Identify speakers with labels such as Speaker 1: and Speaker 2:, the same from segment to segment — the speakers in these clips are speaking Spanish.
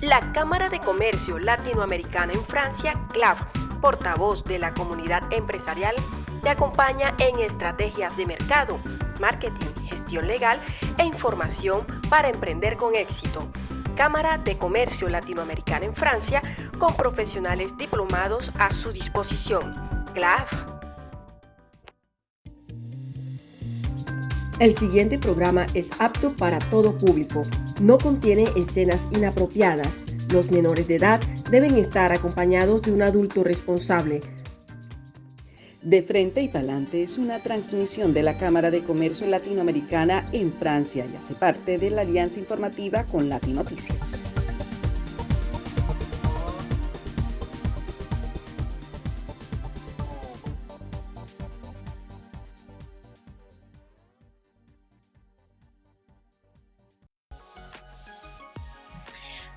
Speaker 1: La Cámara de Comercio Latinoamericana en Francia, CLAF, portavoz de la comunidad empresarial, te acompaña en estrategias de mercado, marketing, gestión legal e información para emprender con éxito. Cámara de Comercio Latinoamericana en Francia, con profesionales diplomados a su disposición. CLAF.
Speaker 2: El siguiente programa es apto para todo público. No contiene escenas inapropiadas. Los menores de edad deben estar acompañados de un adulto responsable.
Speaker 3: De Frente y Pa'lante es una transmisión de la Cámara de Comercio Latinoamericana en Francia y hace parte de la alianza informativa con Latinoticias.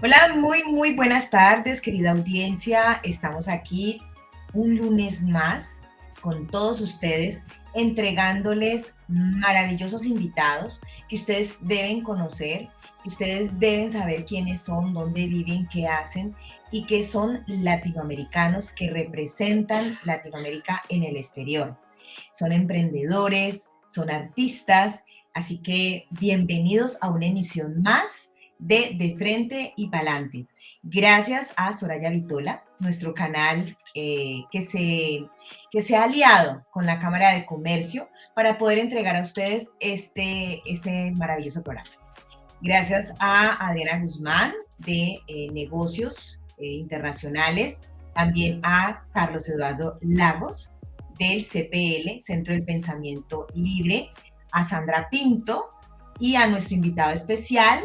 Speaker 4: Hola, muy buenas tardes, querida audiencia. Estamos aquí un lunes más con todos ustedes, entregándoles maravillosos invitados que ustedes deben conocer, que ustedes deben saber quiénes son, dónde viven, qué hacen y que son latinoamericanos que representan Latinoamérica en el exterior. Son emprendedores, son artistas, así que bienvenidos a una emisión más de Frente y Pa'lante. Gracias a Soraya Vitola, nuestro canal que se ha aliado con la Cámara de Comercio para poder entregar a ustedes este maravilloso programa. Gracias a Adriana Guzmán de Negocios Internacionales, también a Carlos Eduardo Lagos del CPL, Centro del Pensamiento Libre, a Sandra Pinto y a nuestro invitado especial,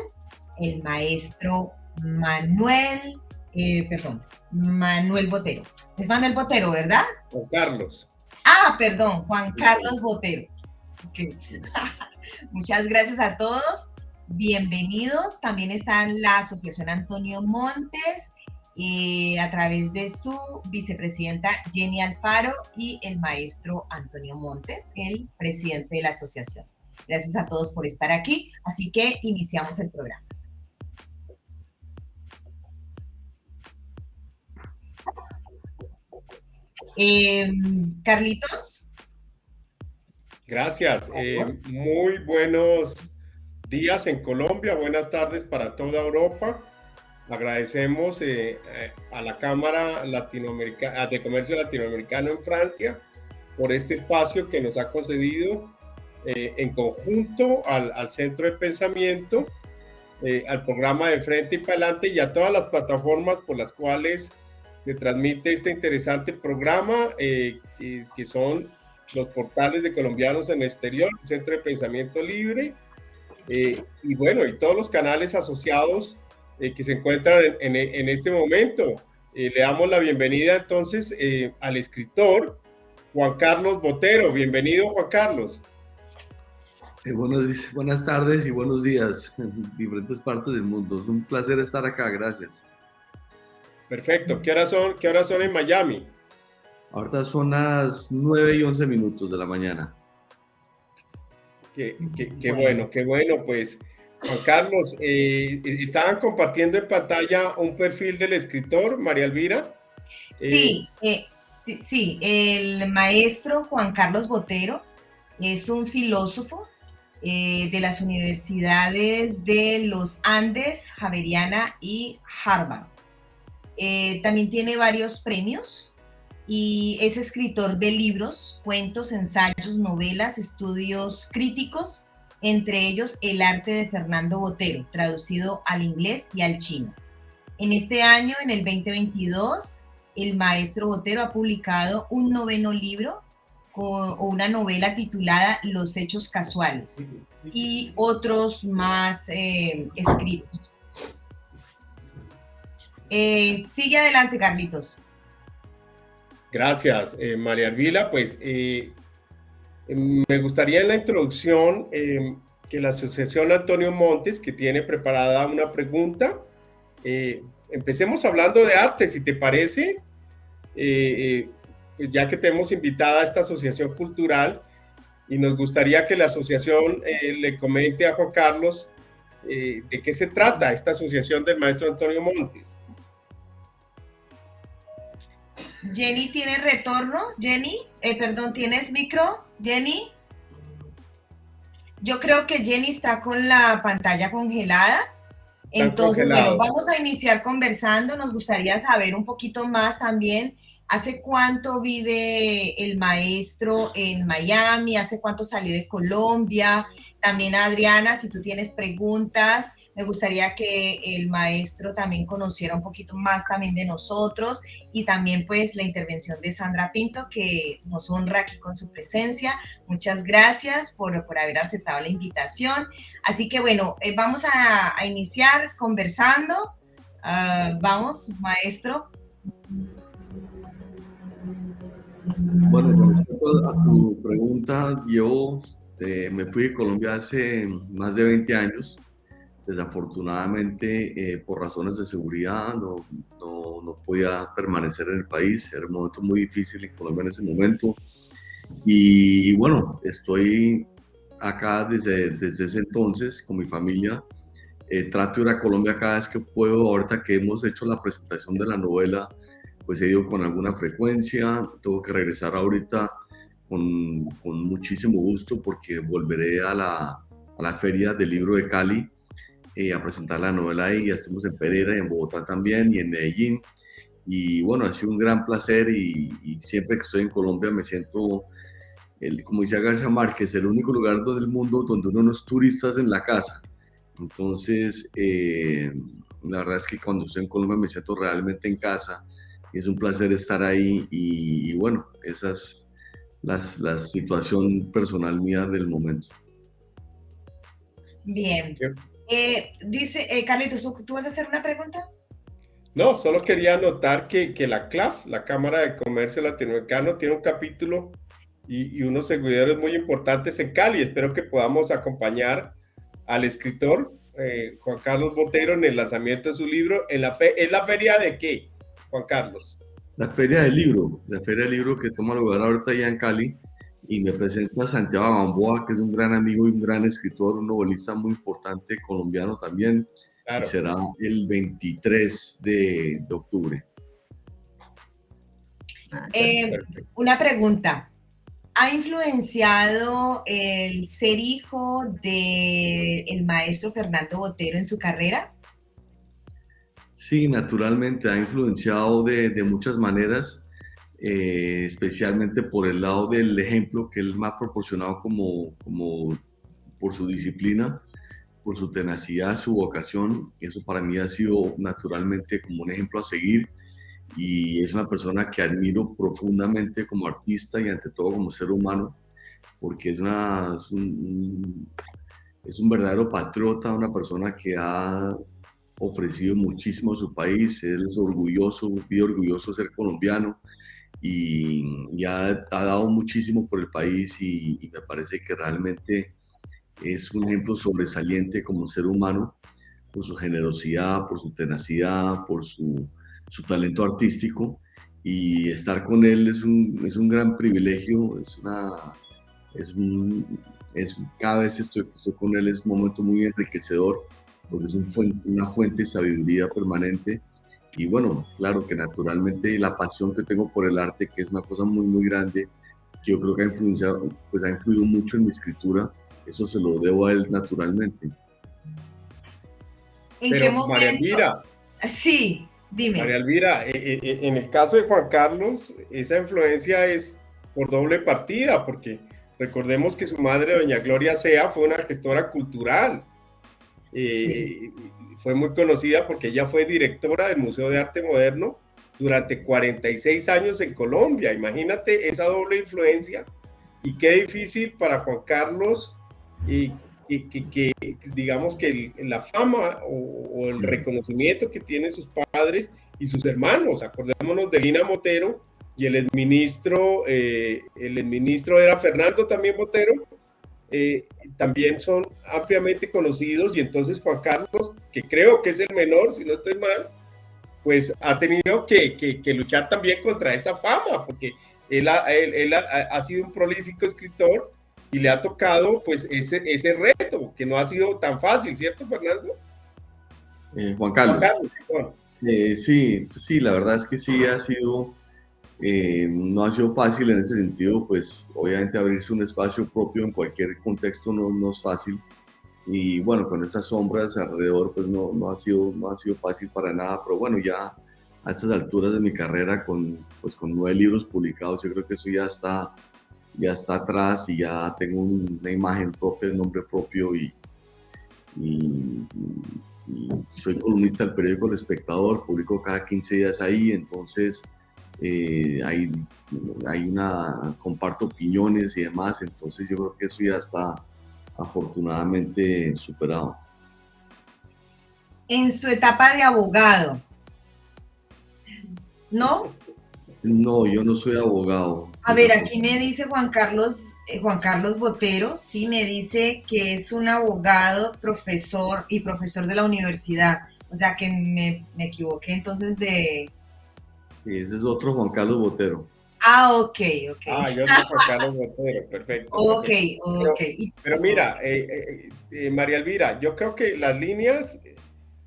Speaker 4: el maestro Manuel Botero. Es Manuel Botero, ¿verdad?
Speaker 5: Juan Carlos.
Speaker 4: Perdón, Juan Carlos Botero. Okay. Muchas gracias a todos. Bienvenidos. También está la Asociación Antonio Montes, a través de su vicepresidenta Jenny Alfaro y el maestro Antonio Montes, el presidente de la asociación. Gracias a todos por estar aquí. Así que iniciamos el programa. Carlitos.
Speaker 5: Gracias. Muy buenos días en Colombia, buenas tardes para toda Europa. Agradecemos a la Cámara de Comercio Latinoamericano en Francia por este espacio que nos ha concedido en conjunto al Centro de Pensamiento, al programa de Frente y Pa'lante y a todas las plataformas por las cuales se transmite este interesante programa, que son los portales de colombianos en el exterior, el Centro de Pensamiento Libre, y bueno, y todos los canales asociados que se encuentran en este momento. Le damos la bienvenida entonces al escritor Juan Carlos Botero. Bienvenido, Juan Carlos.
Speaker 6: Buenas tardes y buenos días en diferentes partes del mundo. Es un placer estar acá, gracias.
Speaker 5: Perfecto. ¿Qué horas son en Miami?
Speaker 6: Ahorita son las 9:11 de la mañana.
Speaker 5: Qué bueno, pues, Juan Carlos, estaban compartiendo en pantalla un perfil del escritor, María Elvira.
Speaker 4: Sí, el maestro Juan Carlos Botero es un filósofo de las universidades de los Andes, Javeriana y Harvard. También tiene varios premios y es escritor de libros, cuentos, ensayos, novelas, estudios críticos, entre ellos El arte de Fernando Botero, traducido al inglés y al chino. En este año, en el 2022, el maestro Botero ha publicado un noveno libro o una novela titulada Los hechos casuales y otros más escritos. Sigue adelante, Carlitos.
Speaker 5: Gracias, María Elvira. Pues me gustaría en la introducción que la Asociación Antonio Montes, que tiene preparada una pregunta, empecemos hablando de arte, si te parece, ya que te hemos invitada a esta asociación cultural y nos gustaría que la asociación le comente a Juan Carlos de qué se trata esta asociación del maestro Antonio Montes.
Speaker 4: Jenny, ¿tiene retorno? Jenny, perdón, ¿tienes micro? Jenny. Yo creo que Jenny está con la pantalla congelada. Entonces, bueno, vamos a iniciar conversando. Nos gustaría saber un poquito más también. ¿Hace cuánto vive el maestro en Miami? ¿Hace cuánto salió de Colombia? También, Adriana, si tú tienes preguntas, me gustaría que el maestro también conociera un poquito más también de nosotros y también pues la intervención de Sandra Pinto, que nos honra aquí con su presencia. Muchas gracias por haber aceptado la invitación. Así que bueno, vamos a iniciar conversando. Vamos, maestro.
Speaker 6: Bueno, con respecto a tu pregunta, yo me fui de Colombia hace más de 20 años. Desafortunadamente, por razones de seguridad, no podía permanecer en el país. Era un momento muy difícil en Colombia en ese momento. Y bueno, estoy acá desde ese entonces con mi familia. Trato de ir a Colombia cada vez que puedo. Ahorita que hemos hecho la presentación de la novela, pues he ido con alguna frecuencia. Tengo que regresar ahorita con muchísimo gusto porque volveré a la Feria del Libro de Cali a presentar la novela ahí. Ya estuvimos en Pereira y en Bogotá también y en Medellín. Y bueno, ha sido un gran placer y siempre que estoy en Colombia me siento, como decía García Márquez, el único lugar del mundo donde uno no es turista en la casa. Entonces, la verdad es que cuando estoy en Colombia me siento realmente en casa. Es un placer estar ahí y bueno, esa es la situación personal mía del momento.
Speaker 4: Bien. Dice, Carlitos, ¿tú vas a hacer una pregunta?
Speaker 5: No, solo quería anotar que la CLAF, la Cámara de Comercio Latinoamericano, tiene un capítulo y unos seguidores muy importantes en Cali. Espero que podamos acompañar al escritor Juan Carlos Botero en el lanzamiento de su libro. ¿Es la feria de qué, Juan Carlos?
Speaker 6: La Feria del Libro que toma lugar ahorita ya en Cali, y me presenta Santiago Gamboa, que es un gran amigo y un gran escritor, un novelista muy importante colombiano también. Claro. Y será el 23 de octubre.
Speaker 4: Una pregunta. ¿Ha influenciado el ser hijo del maestro Fernando Botero en su carrera?
Speaker 6: Sí, naturalmente ha influenciado de muchas maneras, especialmente por el lado del ejemplo que él me ha proporcionado como por su disciplina, por su tenacidad, su vocación. Eso para mí ha sido naturalmente como un ejemplo a seguir, y es una persona que admiro profundamente como artista y ante todo como ser humano, porque es un verdadero patriota, una persona que ha ofrecido muchísimo a su país. Él es orgulloso, muy orgulloso de ser colombiano y ha dado muchísimo por el país y me parece que realmente es un ejemplo sobresaliente como ser humano, por su generosidad, por su tenacidad, por su talento artístico, y estar con él es un gran privilegio. Cada vez estoy con él es un momento muy enriquecedor, porque es una fuente de sabiduría permanente. Y bueno, claro que naturalmente la pasión que tengo por el arte, que es una cosa muy, muy grande, que yo creo que ha influido mucho en mi escritura, eso se lo debo a él naturalmente.
Speaker 4: ¿En qué momento?
Speaker 5: María Elvira.
Speaker 4: Sí, dime.
Speaker 5: María Elvira, en el caso de Juan Carlos, esa influencia es por doble partida, porque recordemos que su madre, doña Gloria Sea, fue una gestora cultural. Sí. Fue muy conocida porque ella fue directora del Museo de Arte Moderno durante 46 años en Colombia. Imagínate esa doble influencia, y qué difícil para Juan Carlos que digamos que la fama o el reconocimiento que tienen sus padres y sus hermanos. Acordémonos de Lina Botero, y el exministro era Fernando también Botero. También son ampliamente conocidos, y entonces Juan Carlos, que creo que es el menor, si no estoy mal, pues ha tenido que luchar también contra esa fama, porque él ha sido un prolífico escritor, y le ha tocado pues ese reto, que no ha sido tan fácil, ¿cierto, Fernando?
Speaker 6: Juan Carlos.
Speaker 5: Juan Carlos, perdón.
Speaker 6: Sí, sí, la verdad es que sí ha sido, no ha sido fácil en ese sentido, pues obviamente abrirse un espacio propio en cualquier contexto no es fácil. Y bueno, con esas sombras alrededor, pues no ha sido fácil para nada, pero bueno, ya a estas alturas de mi carrera, pues con 9 libros publicados, yo creo que eso ya está atrás y ya tengo una imagen propia, un nombre propio y soy columnista del periódico El Espectador, publico cada 15 días ahí, entonces comparto opiniones y demás, entonces yo creo que eso ya está afortunadamente superado.
Speaker 4: En su etapa de abogado, ¿no?
Speaker 6: No, yo no soy abogado.
Speaker 4: A ver, aquí me dice Juan Carlos Botero, sí, me dice que es un abogado, profesor y profesor de la universidad. O sea que me equivoqué entonces de...
Speaker 6: Ese es otro Juan Carlos Botero.
Speaker 4: Ah, ok.
Speaker 5: Ah, yo soy Juan Carlos Botero, perfecto.
Speaker 4: Ok.
Speaker 5: Pero mira, María Elvira, yo creo que las líneas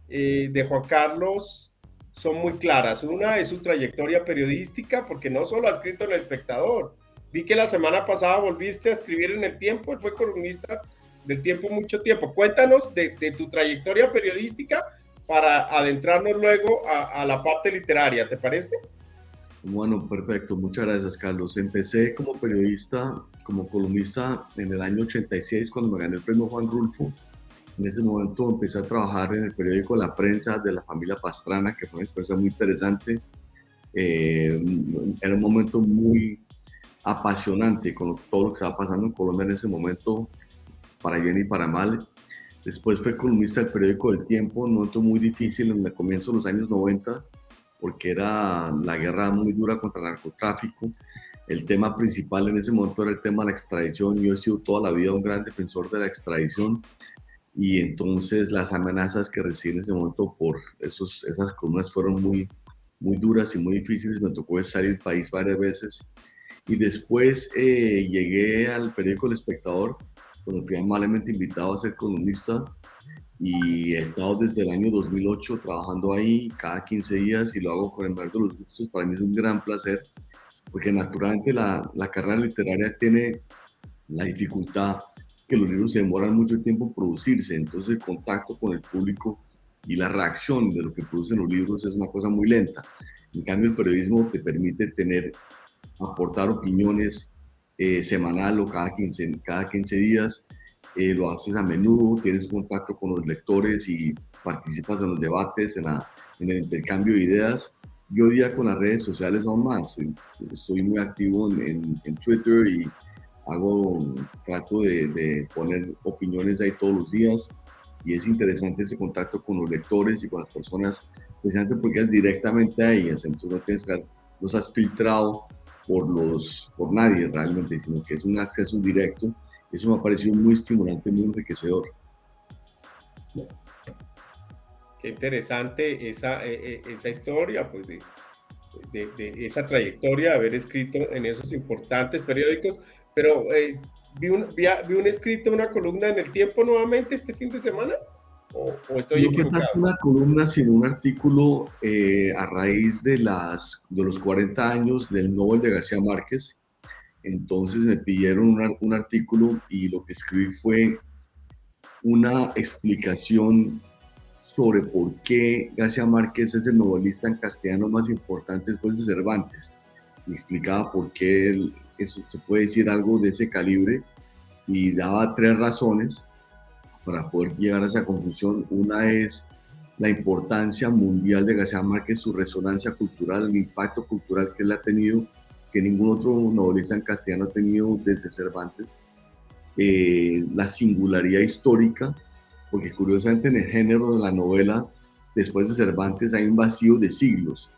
Speaker 5: de Juan Carlos son muy claras. Una es su trayectoria periodística, porque no solo ha escrito en El Espectador. Vi que la semana pasada volviste a escribir en El Tiempo, él fue columnista del Tiempo mucho tiempo. Cuéntanos de tu trayectoria periodística para adentrarnos luego a la parte literaria, ¿te parece?
Speaker 6: Bueno, perfecto, muchas gracias, Carlos. Empecé como periodista, como columnista en el año 86, cuando me gané el premio Juan Rulfo. En ese momento empecé a trabajar en el periódico La Prensa de la familia Pastrana, que fue una experiencia muy interesante. Era un momento muy apasionante con todo lo que estaba pasando en Colombia en ese momento, para bien y para mal. Después fue columnista del periódico El Tiempo, un momento muy difícil en el comienzo de los años 90, porque era la guerra muy dura contra el narcotráfico. El tema principal en ese momento era el tema de la extradición. Yo he sido toda la vida un gran defensor de la extradición, y entonces las amenazas que recibí en ese momento por esas columnas fueron muy duras y muy difíciles. Me tocó salir del país varias veces, y después llegué al periódico El Espectador, donde fui amablemente invitado a ser columnista, y he estado desde el año 2008 trabajando ahí cada 15 días, y lo hago con el mayor de los gustos. Para mí es un gran placer, porque naturalmente la carrera literaria tiene la dificultad que los libros se demoran mucho tiempo en producirse, entonces el contacto con el público y la reacción de lo que producen los libros es una cosa muy lenta. En cambio, el periodismo te permite aportar opiniones semanal o cada 15 días, lo haces a menudo, tienes contacto con los lectores y participas en los debates, en el intercambio de ideas. Y hoy día con las redes sociales aún más, estoy muy activo en Twitter y trato de poner opiniones ahí todos los días, y es interesante ese contacto con los lectores y con las personas, precisamente porque es directamente a ellas, entonces no los has filtrado por nadie realmente, sino que es un acceso directo. Eso me ha parecido muy estimulante, muy enriquecedor.
Speaker 5: Qué interesante esa historia, pues de esa trayectoria, de haber escrito en esos importantes periódicos. Pero vi un escrito, una columna en El Tiempo nuevamente este fin de semana, o estoy equivocado.
Speaker 6: No fue una columna, sino un artículo a raíz de los 40 años del Nobel de García Márquez. Entonces me pidieron un artículo, y lo que escribí fue una explicación sobre por qué García Márquez es el novelista en castellano más importante después de Cervantes. Me explicaba por qué eso se puede decir algo de ese calibre, y daba 3 razones para poder llegar a esa conclusión. Una es la importancia mundial de García Márquez, su resonancia cultural, el impacto cultural que él ha tenido, que ningún otro novelista en castellano ha tenido desde Cervantes. La singularidad histórica, porque curiosamente en el género de la novela, después de Cervantes hay un vacío de siglos.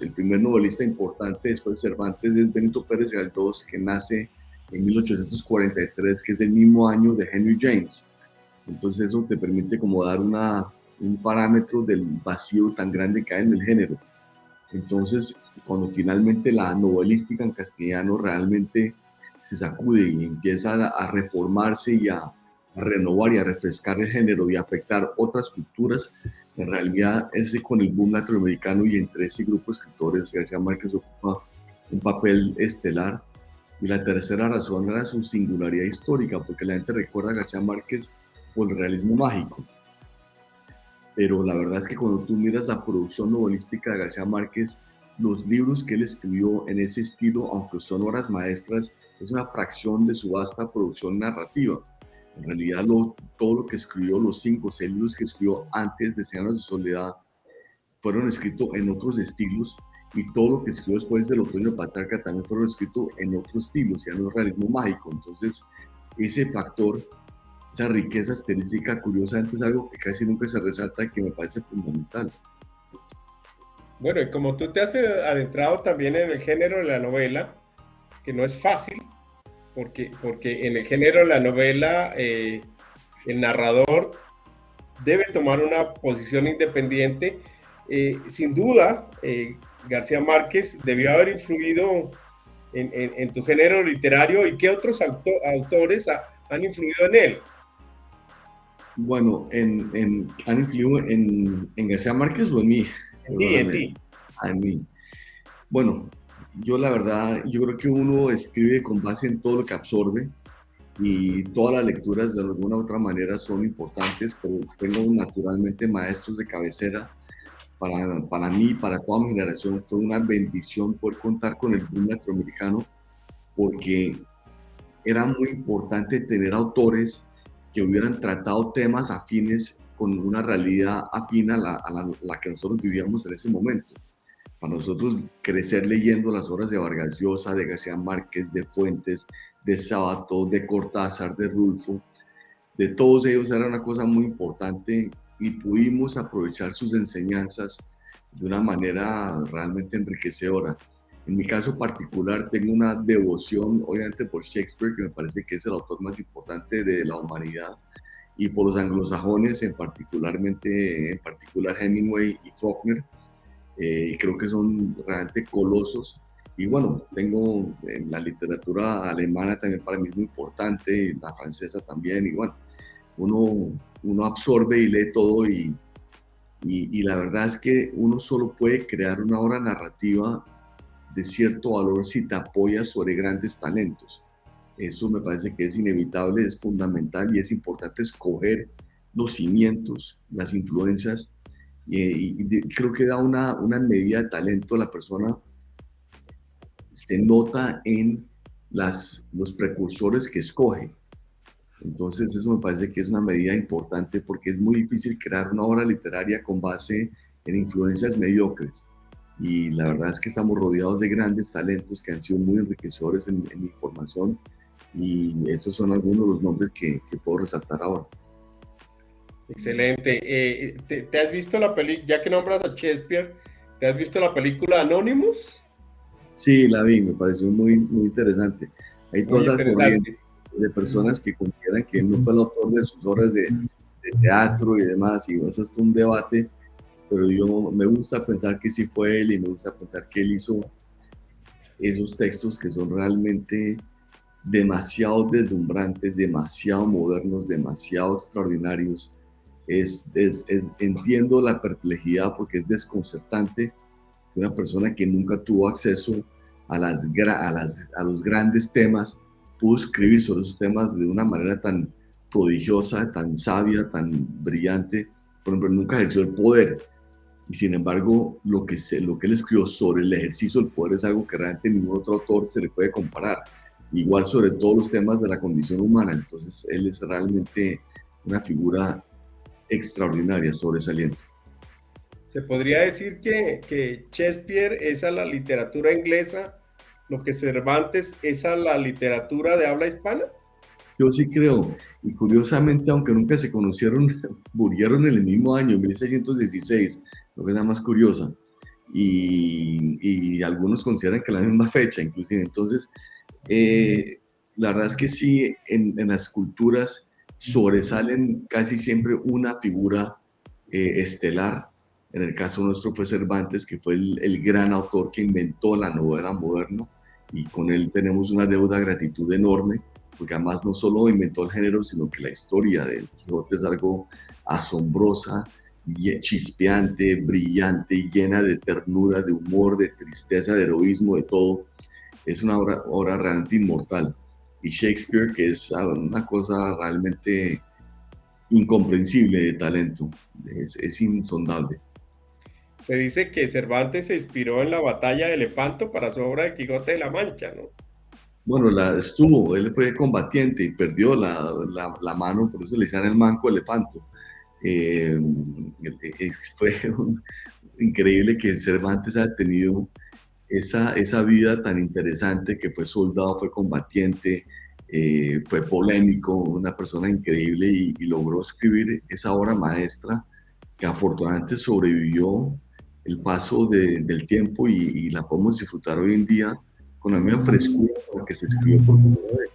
Speaker 6: El primer novelista importante después de Cervantes es Benito Pérez Galdós, que nace en 1843, que es el mismo año de Henry James. Entonces eso te permite como dar un parámetro del vacío tan grande que hay en el género. Entonces, cuando finalmente la novelística en castellano realmente se sacude y empieza a reformarse y a renovar y a refrescar el género y a afectar otras culturas, en realidad ese con el boom latinoamericano y entre ese grupo de escritores, García Márquez ocupa un papel estelar. Y la tercera razón era su singularidad histórica, porque la gente recuerda a García Márquez por el realismo mágico. Pero la verdad es que cuando tú miras la producción novelística de García Márquez, los libros que él escribió en ese estilo, aunque son obras maestras, es una fracción de su vasta producción narrativa. En realidad, todo lo que escribió, los 5 o 6 libros que escribió antes de Cien años de soledad, fueron escritos en otros estilos, y todo lo que escribió después del Otoño Patriarca también fueron escritos en otros estilos, ya no es realismo mágico. Entonces, ese factor, esa riqueza estilística, curiosamente es algo que casi nunca se resalta y que me parece fundamental.
Speaker 5: Bueno, y como tú te has adentrado también en el género de la novela, que no es fácil, porque en el género de la novela el narrador debe tomar una posición independiente. Sin duda, García Márquez debió haber influido en tu género literario. ¿Y qué otros autores han influido en él?
Speaker 6: Bueno, ¿han influido en García Márquez o en mí?
Speaker 5: En ti.
Speaker 6: En mí. Bueno, yo la verdad, yo creo que uno escribe con base en todo lo que absorbe, y todas las lecturas de alguna u otra manera son importantes, pero tengo naturalmente maestros de cabecera. Para mí, para toda mi generación, fue una bendición poder contar con el boom latinoamericano, porque era muy importante tener autores que hubieran tratado temas afines con una realidad afín a la que nosotros vivíamos en ese momento. Para nosotros crecer leyendo las obras de Vargas Llosa, de García Márquez, de Fuentes, de Sabato, de Cortázar, de Rulfo, de todos ellos era una cosa muy importante, y pudimos aprovechar sus enseñanzas de una manera realmente enriquecedora. En mi caso particular tengo una devoción obviamente por Shakespeare, que me parece que es el autor más importante de la humanidad, y por los anglosajones, en particular Hemingway y Faulkner, y creo que son realmente colosos. Y bueno, tengo la literatura alemana también, para mí es muy importante, y la francesa también, y bueno, uno absorbe y lee todo, y la verdad es que uno solo puede crear una obra narrativa de cierto valor si te apoyas sobre grandes talentos. Eso me parece que es inevitable, es fundamental, y es importante escoger los cimientos, las influencias, y creo que da una medida de talento a la persona. Se nota en los precursores que escoge. Entonces eso me parece que es una medida importante, porque es muy difícil crear una obra literaria con base en influencias mediocres, y la verdad es que estamos rodeados de grandes talentos que han sido muy enriquecedores en mi formación, y esos son algunos de los nombres que puedo resaltar ahora.
Speaker 5: Excelente. ¿Te has visto la película, ya que nombras a Shakespeare, te has visto la película Anonymous?
Speaker 6: Sí, la vi, me pareció muy, muy interesante. Hay todas las corrientes de personas que consideran que él no fue el autor de sus obras de teatro y demás, y eso es un debate, pero yo me gusta pensar que sí fue él, y me gusta pensar que él hizo esos textos que son realmente demasiado deslumbrantes, demasiado modernos, demasiado extraordinarios. Entiendo la perplejidad, porque es desconcertante que una persona que nunca tuvo acceso a los grandes temas pudo escribir sobre esos temas de una manera tan prodigiosa, tan sabia, tan brillante. Por ejemplo, nunca ejerció el poder, y sin embargo lo que él escribió sobre el ejercicio del poder es algo que realmente ningún otro autor se le puede comparar. Igual sobre todos los temas de la condición humana. Entonces él es realmente una figura extraordinaria, sobresaliente.
Speaker 5: Se podría decir que Shakespeare es a la literatura inglesa lo que Cervantes es a la literatura de habla hispana.
Speaker 6: Yo sí creo, y curiosamente, aunque nunca se conocieron, murieron en el mismo año, 1616, lo que es la más curiosa, y algunos consideran que la misma fecha inclusive. Entonces, la verdad es que sí, en las culturas sobresalen casi siempre una figura estelar. En el caso nuestro fue Cervantes, que fue el gran autor que inventó la novela moderna, y con él tenemos una deuda de gratitud enorme, porque además no solo inventó el género, sino que la historia del Quijote es algo asombrosa, chispeante, brillante, llena de ternura, de humor, de tristeza, de heroísmo, de todo. Es una obra realmente inmortal. Y Shakespeare, que es una cosa realmente incomprensible de talento, es insondable.
Speaker 5: Se dice que Cervantes se inspiró en la batalla de Lepanto para su obra de Quijote de la Mancha, ¿no?
Speaker 6: Bueno, él fue combatiente y perdió la mano, por eso le decían el manco de Lepanto. Fue increíble que Cervantes haya tenido esa vida tan interesante, que fue soldado, fue combatiente, fue polémico, una persona increíble y logró escribir esa obra maestra que afortunadamente sobrevivió el paso del tiempo y la podemos disfrutar hoy en día con la misma frescura con la que se escribió por primera vez.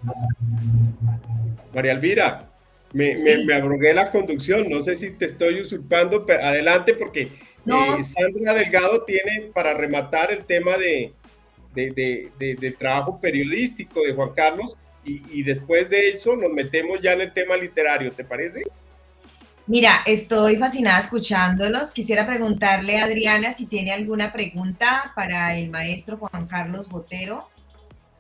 Speaker 5: María Elvira, me abrogué la conducción, no sé si te estoy usurpando, pero adelante porque
Speaker 4: No,
Speaker 5: Sandra Delgado tiene para rematar el tema de trabajo periodístico de Juan Carlos y después de eso nos metemos ya en el tema literario, ¿te parece?
Speaker 4: mira, estoy fascinada escuchándolos. Quisiera preguntarle a Adriana si tiene alguna pregunta para el maestro Juan Carlos Botero.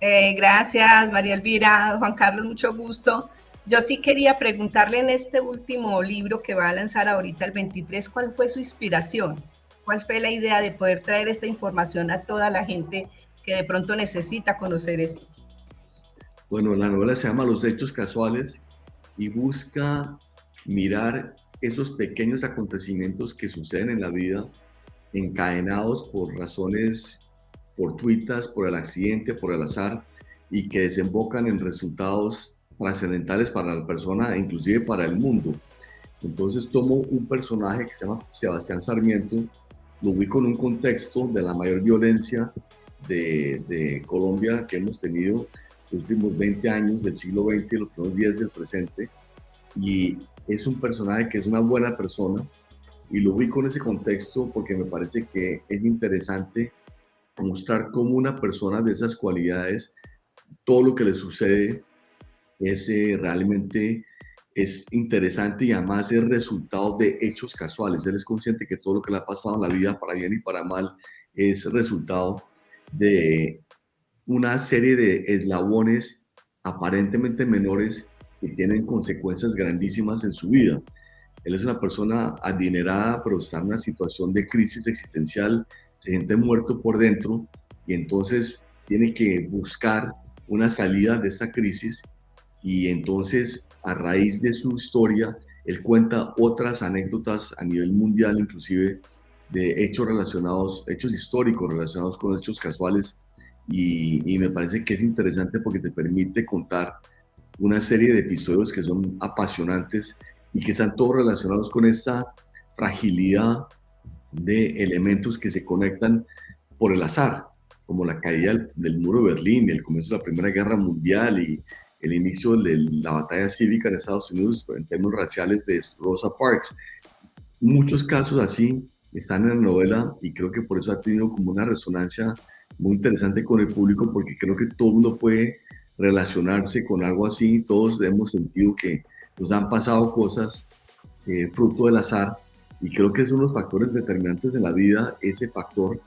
Speaker 7: Gracias, María Elvira. Juan Carlos, mucho gusto. Yo sí quería preguntarle en este último libro que va a lanzar ahorita el 23, ¿cuál fue su inspiración? ¿Cuál fue la idea de poder traer esta información a toda la gente que de pronto necesita conocer esto?
Speaker 6: Bueno, la novela se llama Los Hechos Casuales y busca mirar esos pequeños acontecimientos que suceden en la vida, encadenados por razones fortuitas, por el accidente, por el azar, y que desembocan en resultados trascendentales para la persona e inclusive para el mundo. Entonces tomo un personaje que se llama Sebastián Sarmiento, lo ubico en un contexto de la mayor violencia de Colombia que hemos tenido los últimos 20 años del siglo XX y los primeros días del presente, y es un personaje que es una buena persona, y lo ubico en ese contexto porque me parece que es interesante mostrar cómo una persona de esas cualidades, todo lo que le sucede es realmente es interesante y además es resultado de hechos casuales. Él es consciente que todo lo que le ha pasado en la vida, para bien y para mal, es resultado de una serie de eslabones aparentemente menores que tienen consecuencias grandísimas en su vida. Él es una persona adinerada, pero está en una situación de crisis existencial, se siente muerto por dentro y entonces tiene que buscar una salida de esta crisis, y entonces a raíz de su historia él cuenta otras anécdotas a nivel mundial, inclusive de hechos relacionados, hechos históricos relacionados con hechos casuales, y me parece que es interesante porque te permite contar una serie de episodios que son apasionantes y que están todos relacionados con esta fragilidad de elementos que se conectan por el azar, como la caída del muro de Berlín, el comienzo de la Primera Guerra Mundial y el inicio de la batalla cívica en Estados Unidos en términos raciales de Rosa Parks. Muchos casos así están en la novela y creo que por eso ha tenido como una resonancia muy interesante con el público, porque creo que todo el mundo puede relacionarse con algo así. Todos hemos sentido que nos han pasado cosas fruto del azar, y creo que es uno de los factores determinantes de la vida, ese factor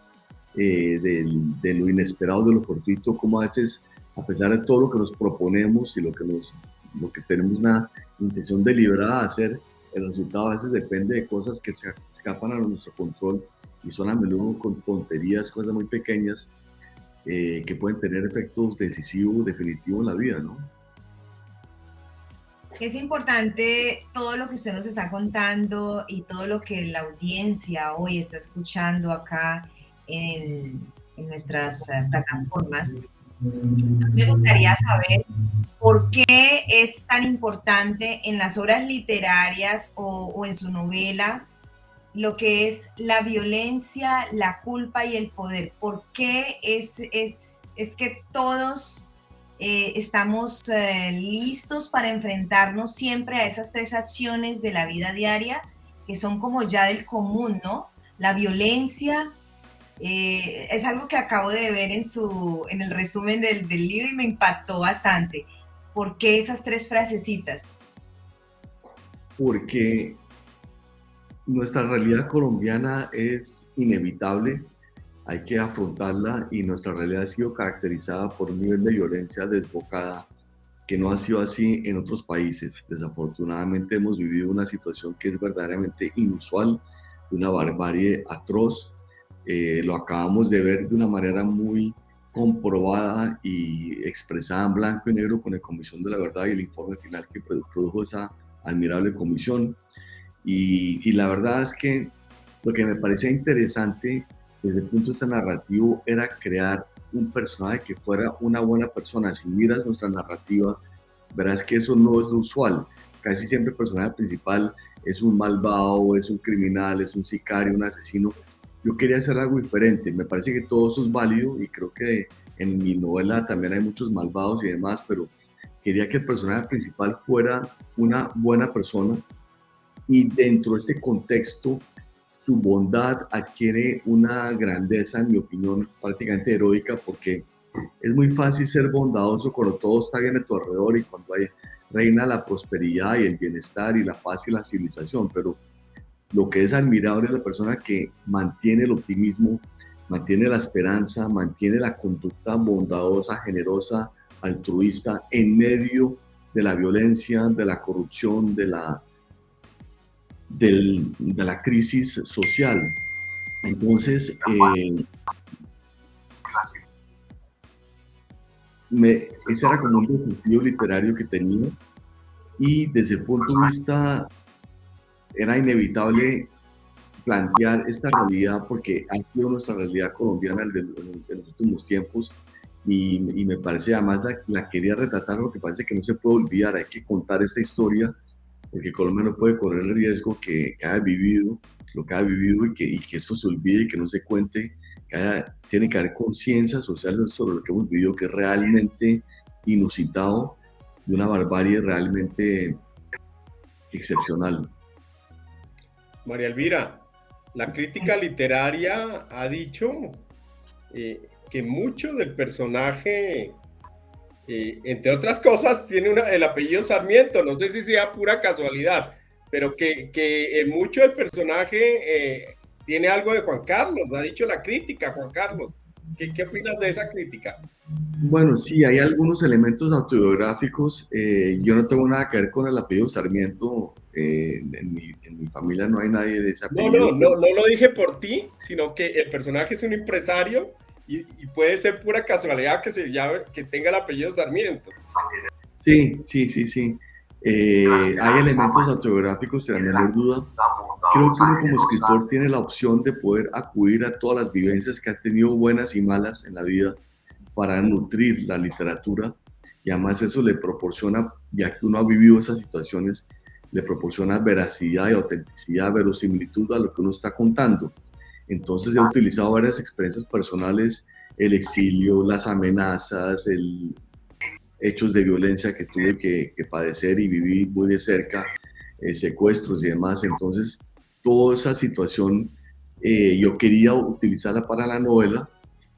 Speaker 6: de lo inesperado, de lo fortuito, como a veces, a pesar de todo lo que nos proponemos y lo que tenemos una intención deliberada de hacer, el resultado a veces depende de cosas que se escapan a nuestro control y son a menudo con tonterías, cosas muy pequeñas que pueden tener efectos decisivos, definitivos en la vida, ¿no?
Speaker 4: Es importante todo lo que usted nos está contando y todo lo que la audiencia hoy está escuchando acá en nuestras plataformas. Me gustaría saber por qué es tan importante en las obras literarias o en su novela lo que es la violencia, la culpa y el poder. ¿Por qué es que todos estamos listos para enfrentarnos siempre a esas tres acciones de la vida diaria que son como ya del común, ¿no? La violencia, Es algo que acabo de ver en el resumen del libro y me impactó bastante. ¿Por qué esas tres frasecitas?
Speaker 6: Porque nuestra realidad colombiana es inevitable, hay que afrontarla y nuestra realidad ha sido caracterizada por un nivel de violencia desbocada que no ha sido así en otros países. Desafortunadamente hemos vivido una situación que es verdaderamente inusual, una barbarie atroz. Lo acabamos de ver de una manera muy comprobada y expresada en blanco y negro con la Comisión de la Verdad y el informe final que produjo esa admirable comisión. Y la verdad es que lo que me parecía interesante desde el punto de vista narrativo era crear un personaje que fuera una buena persona. Si miras nuestra narrativa, verás que eso no es lo usual. Casi siempre el personaje principal es un malvado, es un criminal, es un sicario, un asesino. Yo quería hacer algo diferente. Me parece que todo eso es válido y creo que en mi novela también hay muchos malvados y demás, pero quería que el personaje principal fuera una buena persona y dentro de este contexto su bondad adquiere una grandeza, en mi opinión, prácticamente heroica, porque es muy fácil ser bondadoso cuando todo está bien a tu alrededor y cuando reina la prosperidad y el bienestar y la paz y la civilización, pero lo que es admirable es la persona que mantiene el optimismo, mantiene la esperanza, mantiene la conducta bondadosa, generosa, altruista en medio de la violencia, de la corrupción, de la crisis social. Entonces, ese era como un desafío literario que tenía y desde el punto de vista era inevitable plantear esta realidad porque ha sido nuestra realidad colombiana en los últimos tiempos y me parece además la quería retratar porque parece que no se puede olvidar, hay que contar esta historia porque Colombia no puede correr el riesgo que haya vivido, lo que haya vivido y que esto se olvide y que no se cuente, tiene que haber conciencia social sobre lo que hemos vivido, que es realmente inusitado, de una barbarie realmente excepcional.
Speaker 5: María Elvira, la crítica literaria ha dicho que mucho del personaje, entre otras cosas, tiene el apellido Sarmiento, no sé si sea pura casualidad, pero que mucho del personaje tiene algo de Juan Carlos, ha dicho la crítica, Juan Carlos. ¿Qué opinas de esa crítica?
Speaker 6: Bueno, sí, hay algunos elementos autobiográficos. Yo no tengo nada que ver con el apellido Sarmiento. En mi familia no hay nadie de ese apellido.
Speaker 5: No lo dije por ti, sino que el personaje es un empresario y puede ser pura casualidad que tenga el apellido Sarmiento.
Speaker 6: Sí. Hay elementos autobiográficos, sin la menor duda. Creo que uno como escritor tiene la opción de poder acudir a todas las vivencias que ha tenido buenas y malas en la vida para nutrir la literatura y además eso le proporciona, ya que uno ha vivido esas situaciones, le proporciona veracidad y autenticidad, verosimilitud a lo que uno está contando. Entonces he utilizado varias experiencias personales, el exilio, las amenazas, hechos de violencia que tuve que padecer y vivir muy de cerca, secuestros y demás. Entonces toda esa situación yo quería utilizarla para la novela,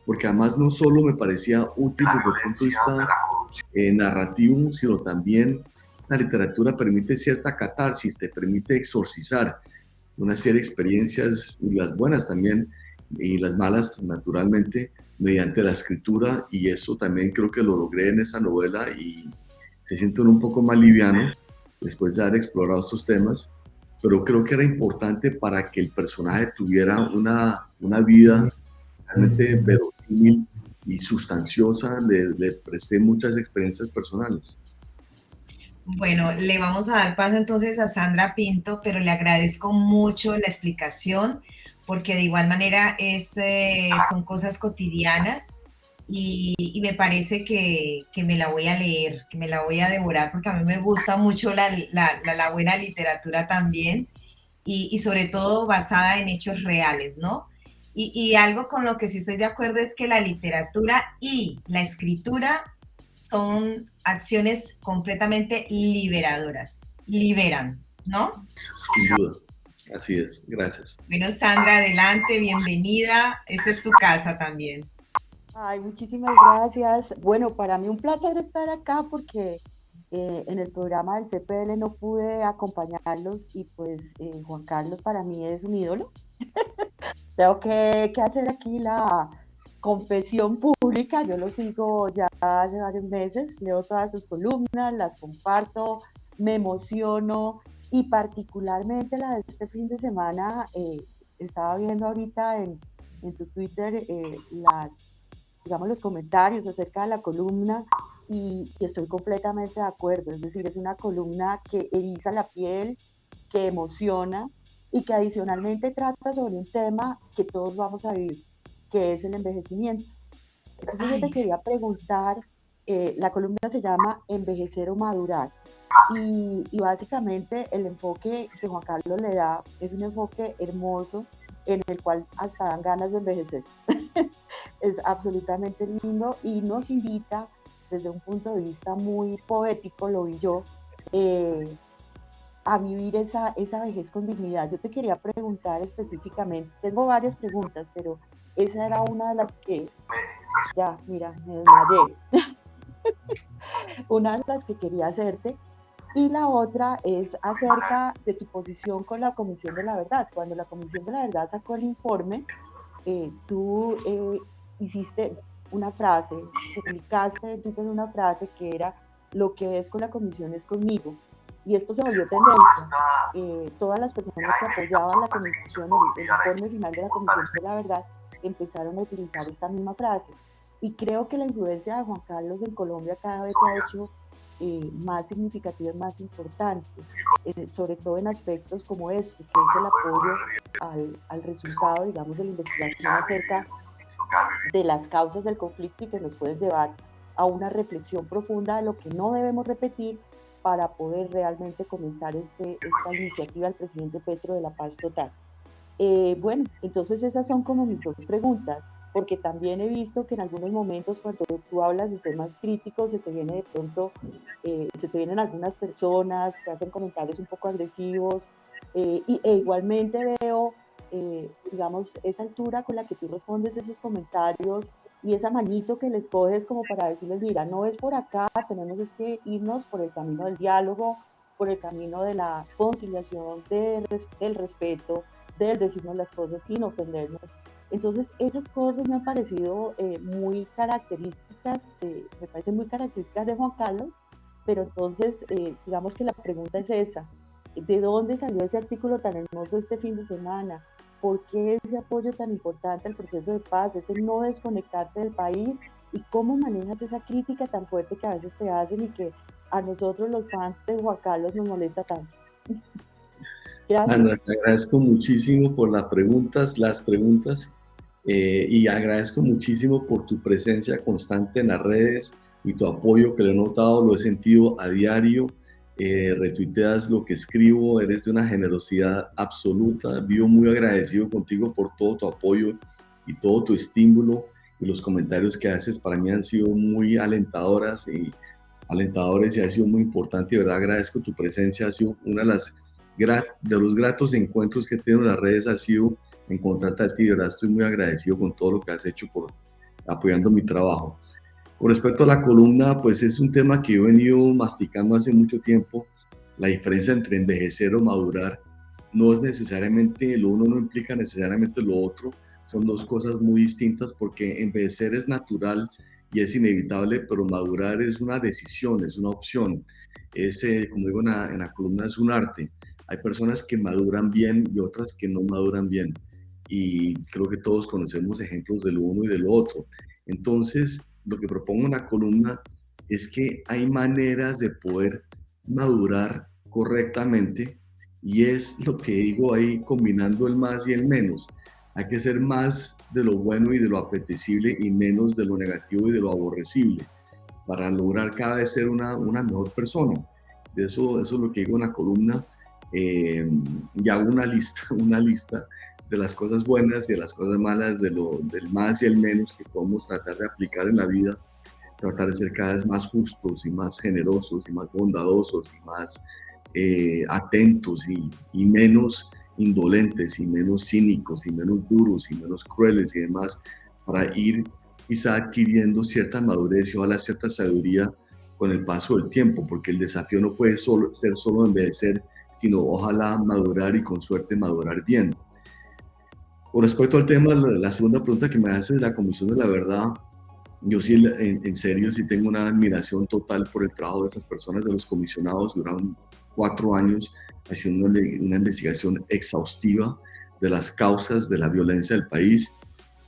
Speaker 6: porque además no solo me parecía útil desde el punto de vista narrativo, sino también la literatura permite cierta catarsis, te permite exorcizar una serie de experiencias, y las buenas también, y las malas naturalmente, mediante la escritura, y eso también creo que lo logré en esta novela, y se siente un poco más liviano después de haber explorado estos temas, pero creo que era importante para que el personaje tuviera una vida realmente verosímil y sustanciosa, le presté muchas experiencias personales.
Speaker 4: Bueno, le vamos a dar paso entonces a Sandra Pinto, pero le agradezco mucho la explicación, porque de igual manera son cosas cotidianas y me parece que me la voy a leer, que me la voy a devorar, porque a mí me gusta mucho la buena literatura también y sobre todo basada en hechos reales, ¿no? Y algo con lo que sí estoy de acuerdo es que la literatura y la escritura son acciones completamente liberadoras, liberan, ¿no?
Speaker 6: Sin duda. Así es, gracias.
Speaker 4: Bueno, Sandra, adelante, bienvenida. Esta es tu casa también.
Speaker 8: Ay, muchísimas gracias. Bueno, para mí un placer estar acá porque en el programa del CPL no pude acompañarlos y pues Juan Carlos para mí es un ídolo. Tengo que hacer aquí la confesión pública. Yo lo sigo ya hace varios meses, leo todas sus columnas, las comparto, me emociono y particularmente la de este fin de semana, estaba viendo ahorita en tu Twitter digamos, los comentarios acerca de la columna y estoy completamente de acuerdo. Es decir, es una columna que eriza la piel, que emociona y que adicionalmente trata sobre un tema que todos vamos a vivir, que es el envejecimiento. Entonces yo
Speaker 4: Ay,
Speaker 8: te quería preguntar, la columna se llama Envejecer o Madurar y básicamente el enfoque que Juan Carlos le da es un enfoque hermoso en el cual hasta dan ganas de envejecer. Es absolutamente lindo y nos invita desde un punto de vista muy poético, lo vi yo, eh, a vivir esa vejez con dignidad. Yo te quería preguntar específicamente, tengo varias preguntas, pero esa era una de las que, ya, mira, me desmayé, una de las que quería hacerte. Y la otra es acerca de tu posición con la Comisión de la Verdad. Cuando la Comisión de la Verdad sacó el informe, tú hiciste una frase, publicaste en Twitter una frase que era: lo que es con la comisión es conmigo. Y esto se volvió tendencia. Todas las personas que apoyaban la comisión, el informe final de la Comisión de la Verdad, empezaron a utilizar esta misma frase. Y creo que la influencia de Juan Carlos en Colombia cada vez se ha hecho más significativa y más importante, sobre todo en aspectos como este, que es el apoyo al resultado, digamos, de la investigación acerca de las causas del conflicto y que nos pueden llevar a una reflexión profunda de lo que no debemos repetir para poder realmente comenzar esta iniciativa del presidente Petro de la paz total. Bueno, entonces esas son como mis dos preguntas, porque también he visto que en algunos momentos cuando tú hablas de temas críticos se te viene de pronto, se te vienen algunas personas que hacen comentarios un poco agresivos, igualmente veo, digamos, esa altura con la que tú respondes esos comentarios y esa manito que les coges como para decirles: mira, no es por acá, tenemos es que irnos por el camino del diálogo, por el camino de la conciliación, del respeto, del decirnos las cosas sin ofendernos. Entonces, esas cosas me han parecido muy características, me parecen muy características de Juan Carlos, pero entonces, digamos que la pregunta es esa: ¿de dónde salió ese artículo tan hermoso este fin de semana? ¿Por qué ese apoyo tan importante al proceso de paz, ese no desconectarte del país? ¿Y cómo manejas esa crítica tan fuerte que a veces te hacen y que a nosotros los fans de Juan Carlos nos molesta tanto? Gracias.
Speaker 6: Ana, te agradezco muchísimo por las preguntas, y agradezco muchísimo por tu presencia constante en las redes y tu apoyo que le he notado, lo he sentido a diario. Retuiteas lo que escribo, eres de una generosidad absoluta. Vivo muy agradecido contigo por todo tu apoyo y todo tu estímulo, y los comentarios que haces para mí han sido muy alentadores y ha sido muy importante. De verdad agradezco tu presencia, ha sido una de los gratos encuentros que he tenido en las redes, ha sido encontrarte a ti. De verdad estoy muy agradecido con todo lo que has hecho por apoyando mi trabajo. Con respecto a la columna, pues es un tema que yo he venido masticando hace mucho tiempo. La diferencia entre envejecer o madurar no es necesariamente, lo uno no implica necesariamente lo otro, son dos cosas muy distintas, porque envejecer es natural y es inevitable, pero madurar es una decisión, es una opción. Como digo en la columna, es un arte. Hay personas que maduran bien y otras que no maduran bien, y creo que todos conocemos ejemplos de lo uno y de lo otro. Entonces, lo que propongo en la columna es que hay maneras de poder madurar correctamente, y es lo que digo ahí, combinando el más y el menos. Hay que ser más de lo bueno y de lo apetecible y menos de lo negativo y de lo aborrecible, para lograr cada vez ser una mejor persona. Eso es lo que digo en la columna, y hago una lista de las cosas buenas y de las cosas malas, del más y el menos que podemos tratar de aplicar en la vida, tratar de ser cada vez más justos y más generosos y más bondadosos y más atentos y menos indolentes y menos cínicos y menos duros y menos crueles y demás, para ir quizá adquiriendo cierta madurez y ojalá cierta sabiduría con el paso del tiempo, porque el desafío no puede ser solo envejecer, sino ojalá madurar y con suerte madurar bien. Con respecto al tema, la segunda pregunta que me hace de la Comisión de la Verdad, yo sí, en serio, sí tengo una admiración total por el trabajo de estas personas, de los comisionados. Duraron 4 años haciendo una investigación exhaustiva de las causas de la violencia del país,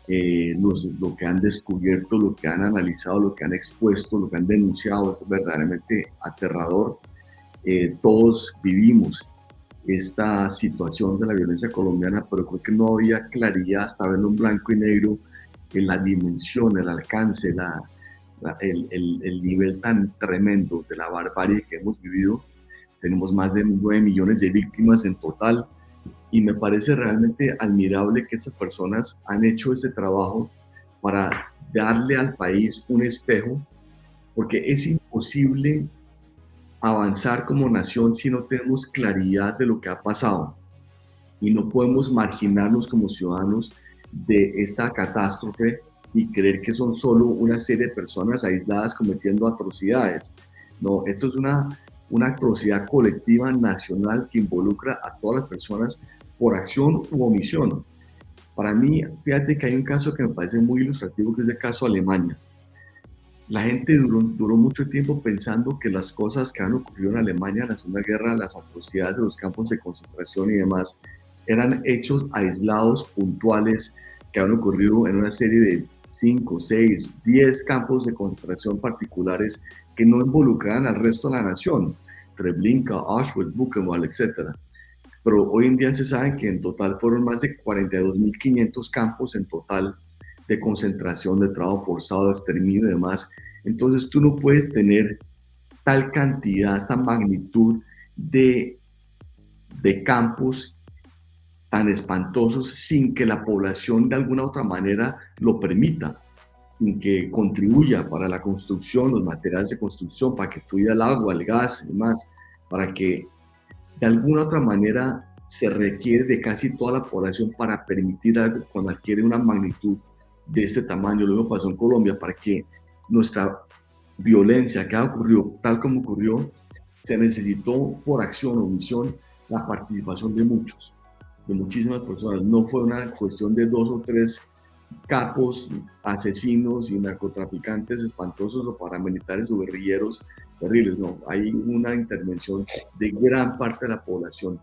Speaker 6: lo que han descubierto, lo que han analizado, lo que han expuesto, lo que han denunciado es verdaderamente aterrador. Todos vivimos esta situación de la violencia colombiana, pero creo que no había claridad hasta verlo en blanco y negro en la dimensión, el alcance, el nivel tan tremendo de la barbarie que hemos vivido. Tenemos más de 9 millones de víctimas en total y me parece realmente admirable que estas personas han hecho ese trabajo para darle al país un espejo, porque es imposible avanzar como nación si no tenemos claridad de lo que ha pasado y no podemos marginarnos como ciudadanos de esta catástrofe y creer que son solo una serie de personas aisladas cometiendo atrocidades. No, esto es una atrocidad colectiva nacional que involucra a todas las personas por acción u omisión. Para mí, fíjate que hay un caso que me parece muy ilustrativo, que es el caso de Alemania. La gente duró mucho tiempo pensando que las cosas que han ocurrido en Alemania, en la Segunda Guerra, las atrocidades de los campos de concentración y demás, eran hechos aislados, puntuales, que han ocurrido en una serie de 5, 6, 10 campos de concentración particulares que no involucraban al resto de la nación, Treblinka, Auschwitz, Buchenwald, etc. Pero hoy en día se sabe que en total fueron más de 42.500 campos en total de concentración, de trabajo forzado, de exterminio y demás. Entonces tú no puedes tener tal cantidad, esta magnitud de campos tan espantosos sin que la población de alguna otra manera lo permita, sin que contribuya para la construcción, los materiales de construcción, para que fluya el agua, el gas y demás, para que de alguna otra manera se requiere de casi toda la población para permitir algo cuando adquiere una magnitud de este tamaño. Luego pasó en Colombia, para que nuestra violencia que ha ocurrido tal como ocurrió, se necesitó por acción o omisión la participación de muchos, de muchísimas personas. No fue una cuestión de 2 o 3 capos, asesinos y narcotraficantes espantosos o paramilitares o guerrilleros terribles, no, hay una intervención de gran parte de la población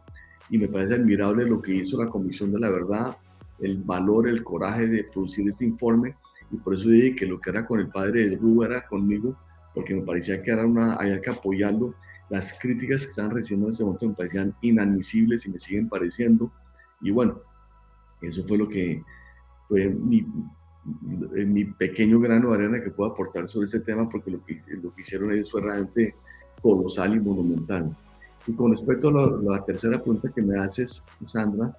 Speaker 6: y me parece admirable lo que hizo la Comisión de la Verdad, el valor, el coraje de producir este informe, y por eso dije que lo que era con el padre de Drew era conmigo, porque me parecía que había que apoyarlo. Las críticas que estaban recibiendo en ese momento me parecían inadmisibles y me siguen pareciendo, y bueno, eso fue lo que fue mi pequeño grano de arena que puedo aportar sobre este tema, porque lo que hicieron ellos fue realmente colosal y monumental. Y con respecto a la tercera pregunta que me haces, Sandra,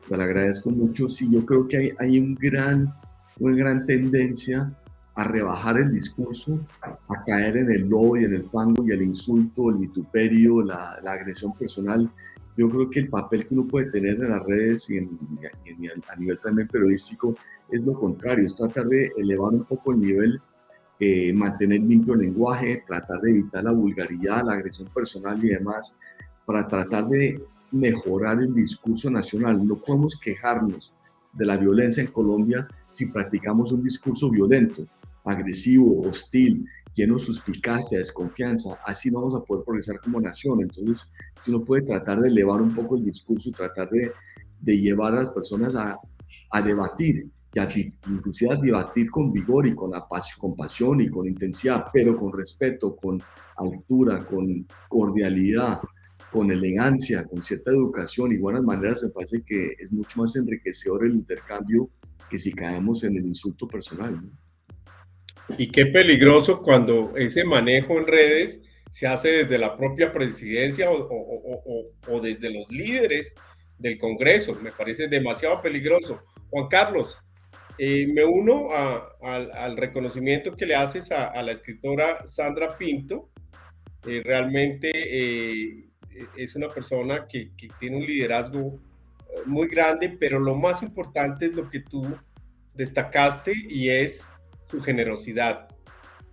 Speaker 6: te la agradezco mucho. Sí, yo creo que hay una gran tendencia a rebajar el discurso, a caer en el lobo y en el fango y el insulto, el vituperio, la agresión personal. Yo creo que el papel que uno puede tener en las redes y a nivel también periodístico es lo contrario, es tratar de elevar un poco el nivel, mantener limpio el lenguaje, tratar de evitar la vulgaridad, la agresión personal y demás, para tratar de mejorar el discurso nacional. No podemos quejarnos de la violencia en Colombia si practicamos un discurso violento, agresivo, hostil, lleno de suspicacia, desconfianza. Así no vamos a poder progresar como nación. Entonces, uno puede tratar de elevar un poco el discurso y tratar de llevar a las personas a debatir, inclusive a debatir con vigor y con pasión y con intensidad, pero con respeto, con altura, con cordialidad, con elegancia, con cierta educación y buenas maneras. Me parece que es mucho más enriquecedor el intercambio que si caemos en el insulto personal, ¿no?
Speaker 5: Y qué peligroso cuando ese manejo en redes se hace desde la propia presidencia o desde los líderes del Congreso. Me parece demasiado peligroso. Juan Carlos, me uno al reconocimiento que le haces a la escritora Sandra Pinto. Realmente es una persona que tiene un liderazgo muy grande, pero lo más importante es lo que tú destacaste y es su generosidad.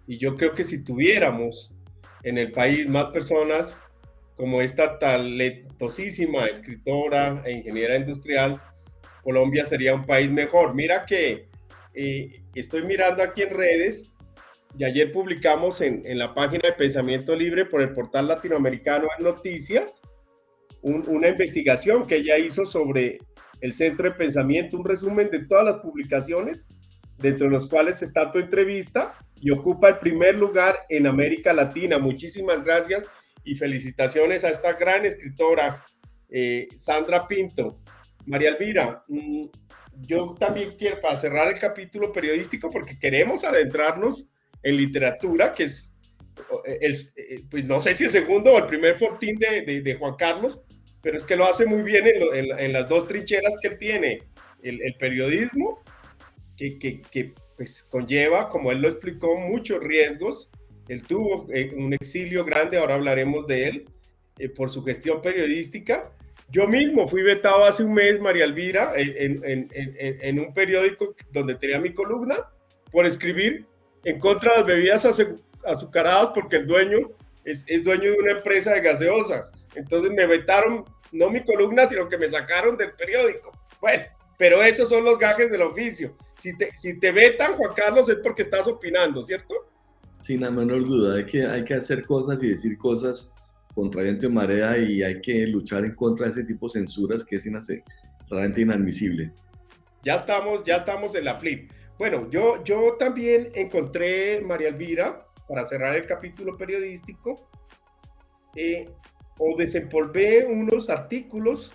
Speaker 5: Y yo creo que si tuviéramos en el país más personas como esta talentosísima escritora e ingeniera industrial, Colombia sería un país mejor. Mira que estoy mirando aquí en redes y ayer publicamos en la página de Pensamiento Libre por el portal latinoamericano en Noticias una investigación que ella hizo sobre el Centro de Pensamiento, un resumen de todas las publicaciones, dentro de los cuales está tu entrevista, y ocupa el primer lugar en América Latina. Muchísimas gracias y felicitaciones a esta gran escritora, Sandra Pinto. María Elvira, yo también quiero, para cerrar el capítulo periodístico, porque queremos adentrarnos en literatura, que es, pues no sé si el segundo o el primer fortín de Juan Carlos, pero es que lo hace muy bien en las dos trincheras que él tiene, el periodismo, que pues conlleva, como él lo explicó, muchos riesgos. Él tuvo un exilio grande, ahora hablaremos de él, por su gestión periodística. Yo mismo fui vetado hace un mes, María Elvira, en un periódico donde tenía mi columna, por escribir en contra de las bebidas azucaradas, porque el dueño es dueño de una empresa de gaseosas. Entonces me vetaron, no mi columna, sino que me sacaron del periódico. Bueno, pero esos son los gajes del oficio. Si te vetan, Juan Carlos, es porque estás opinando, ¿cierto?
Speaker 6: Sin la menor duda, hay que hacer cosas y decir cosas contra viento y marea, y hay que luchar en contra de ese tipo de censuras que es realmente inadmisible.
Speaker 5: Ya estamos en la flip. Bueno, yo también encontré, María Elvira, para cerrar el capítulo periodístico, o desempolvé unos artículos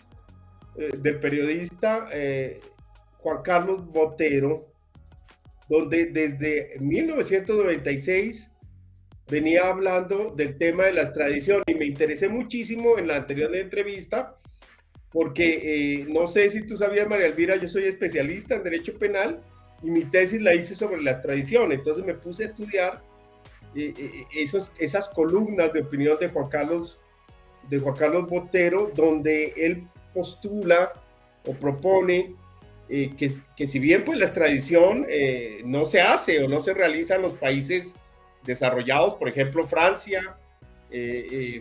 Speaker 5: del periodista Juan Carlos Botero, donde desde 1996 venía hablando del tema de la extradición, y me interesé muchísimo en la anterior entrevista, porque no sé si tú sabías, María Elvira, yo soy especialista en Derecho Penal, y mi tesis la hice sobre la extradición. Entonces me puse a estudiar esas columnas de opinión de Juan Carlos Botero, donde él postula o propone que si bien pues la extradición no se hace o no se realiza en los países desarrollados, por ejemplo Francia,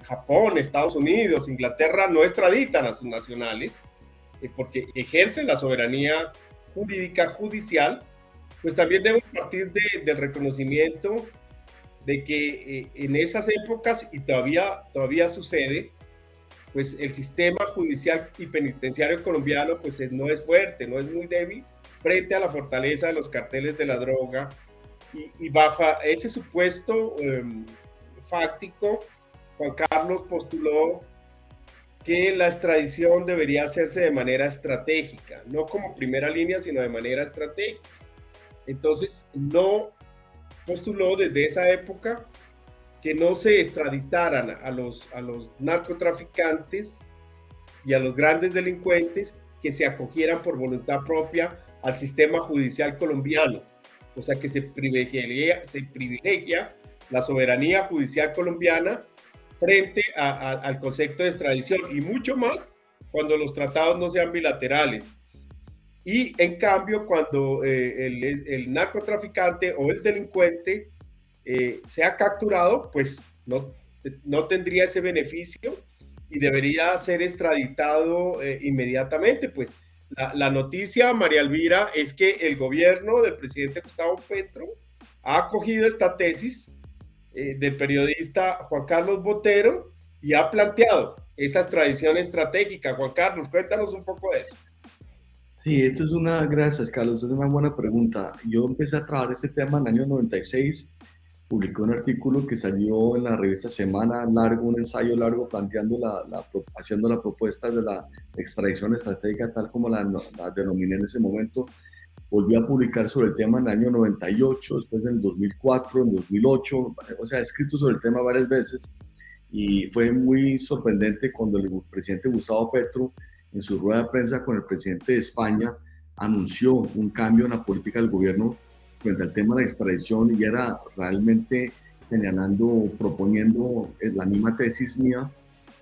Speaker 5: Japón, Estados Unidos, Inglaterra, no extraditan a sus nacionales porque ejercen la soberanía jurídica judicial, pues también debemos partir del reconocimiento de que en esas épocas, y todavía sucede, pues el sistema judicial y penitenciario colombiano pues no es fuerte, no es muy débil frente a la fortaleza de los carteles de la droga, y bajo ese supuesto fáctico, Juan Carlos postuló que la extradición debería hacerse de manera estratégica, no como primera línea, sino de manera estratégica. Entonces no postuló desde esa época que no se extraditaran a los narcotraficantes y a los grandes delincuentes que se acogieran por voluntad propia al sistema judicial colombiano. O sea que se privilegia la soberanía judicial colombiana frente al concepto de extradición, y mucho más cuando los tratados no sean bilaterales. Y en cambio, cuando el narcotraficante o el delincuente sea capturado, pues no tendría ese beneficio y debería ser extraditado inmediatamente. Pues la noticia, María Elvira, es que el gobierno del presidente Gustavo Petro ha acogido esta tesis del periodista Juan Carlos Botero y ha planteado esa extradición estratégica. Juan Carlos, cuéntanos un poco de eso.
Speaker 6: Sí, gracias Carlos, es una buena pregunta. Yo empecé a trabajar este tema en el año 96, publiqué un artículo que salió en la revista Semana, un ensayo largo planteando haciendo la propuesta de la extradición estratégica tal como la denominé en ese momento. Volví a publicar sobre el tema en el año 98, después en el 2004, en 2008, o sea, he escrito sobre el tema varias veces, y fue muy sorprendente cuando el presidente Gustavo Petro, en su rueda de prensa con el presidente de España, anunció un cambio en la política del gobierno frente al tema de la extradición, y era realmente proponiendo la misma tesis mía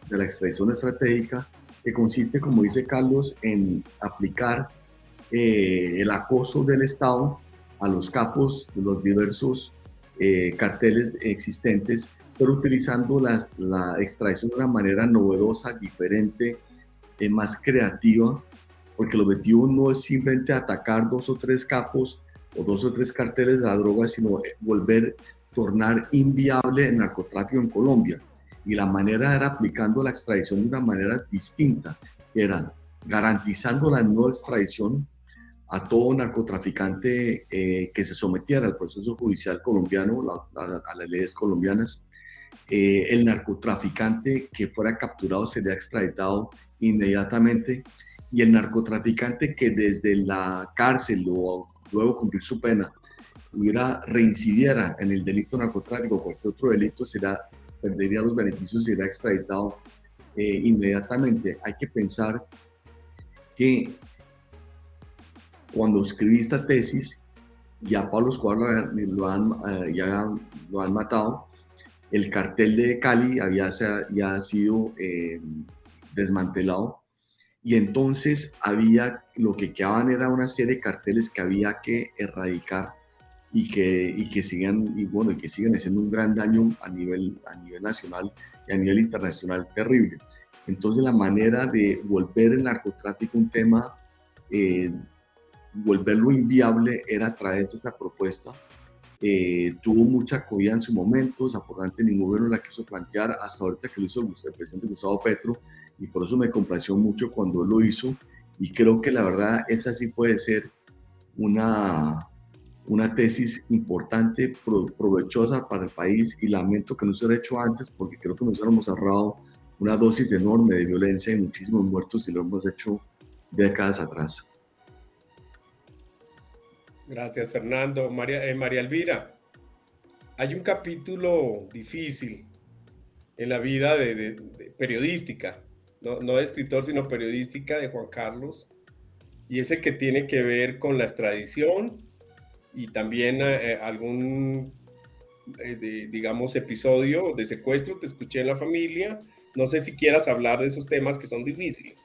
Speaker 6: de la extradición estratégica, que consiste, como dice Carlos, en aplicar el acoso del Estado a los capos de los diversos carteles existentes, pero utilizando la extradición de una manera novedosa, diferente, más creativa, porque el objetivo no es simplemente atacar 2 o 3 capos o 2 o 3 carteles de la droga, sino tornar inviable el narcotráfico en Colombia. Y la manera era aplicando la extradición de una manera distinta, que era garantizando la no extradición a todo narcotraficante que se sometiera al proceso judicial colombiano, a las leyes colombianas. El narcotraficante que fuera capturado sería extraditado inmediatamente, y el narcotraficante que desde la cárcel o luego cumplir su pena reincidiera en el delito narcotráfico o cualquier otro delito, perdería los beneficios y será extraditado inmediatamente. Hay que pensar que cuando escribí esta tesis, ya Pablo Escobar lo han matado. El cartel de Cali ya ha sido desmantelado, y entonces lo que quedaban era una serie de carteles que había que erradicar y que siguen haciendo un gran daño a nivel nacional y a nivel internacional terrible. Entonces la manera de volver el narcotráfico un tema, volverlo inviable, era a través de esa propuesta. Tuvo mucha acogida en su momento, desafortunadamente ningún gobierno la quiso plantear hasta ahorita que lo hizo el presidente Gustavo Petro, y por eso me complació mucho cuando él lo hizo, y creo que la verdad esa sí puede ser una tesis importante, provechosa para el país, y lamento que no se hubiera hecho antes, porque creo que nos hubiéramos ahorrado una dosis enorme de violencia y muchísimos muertos si lo hemos hecho décadas atrás.
Speaker 5: Gracias, Fernando. María Elvira, hay un capítulo difícil en la vida de periodística, no de escritor, sino periodística de Juan Carlos, y es el que tiene que ver con la extradición y también algún, digamos, episodio de secuestro. Te escuché en La Familia. No sé si quieras hablar de esos temas que son difíciles.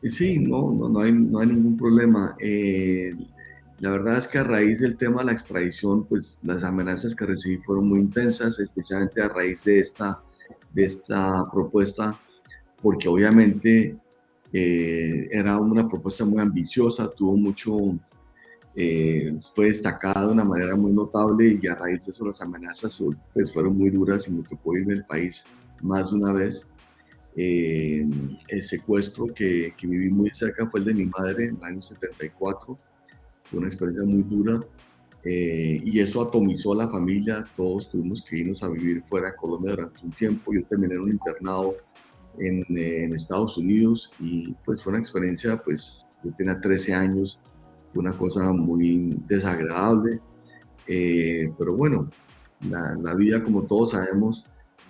Speaker 6: Sí, no hay ningún problema. La verdad es que a raíz del tema de la extradición, pues las amenazas que recibí fueron muy intensas, especialmente a raíz de esta propuesta, porque obviamente era una propuesta muy ambiciosa, fue destacada de una manera muy notable, y a raíz de eso las amenazas pues fueron muy duras, y me tocó irme del país más de una vez. El secuestro que viví muy cerca fue el de mi madre en el año 74. Fue una experiencia muy dura, y eso atomizó a la familia. Todos tuvimos que irnos a vivir fuera de Colombia durante un tiempo. Yo terminé en un internado en Estados Unidos, y pues fue una experiencia, pues yo tenía 13 años, fue una cosa muy desagradable, pero bueno, la vida, como todos sabemos,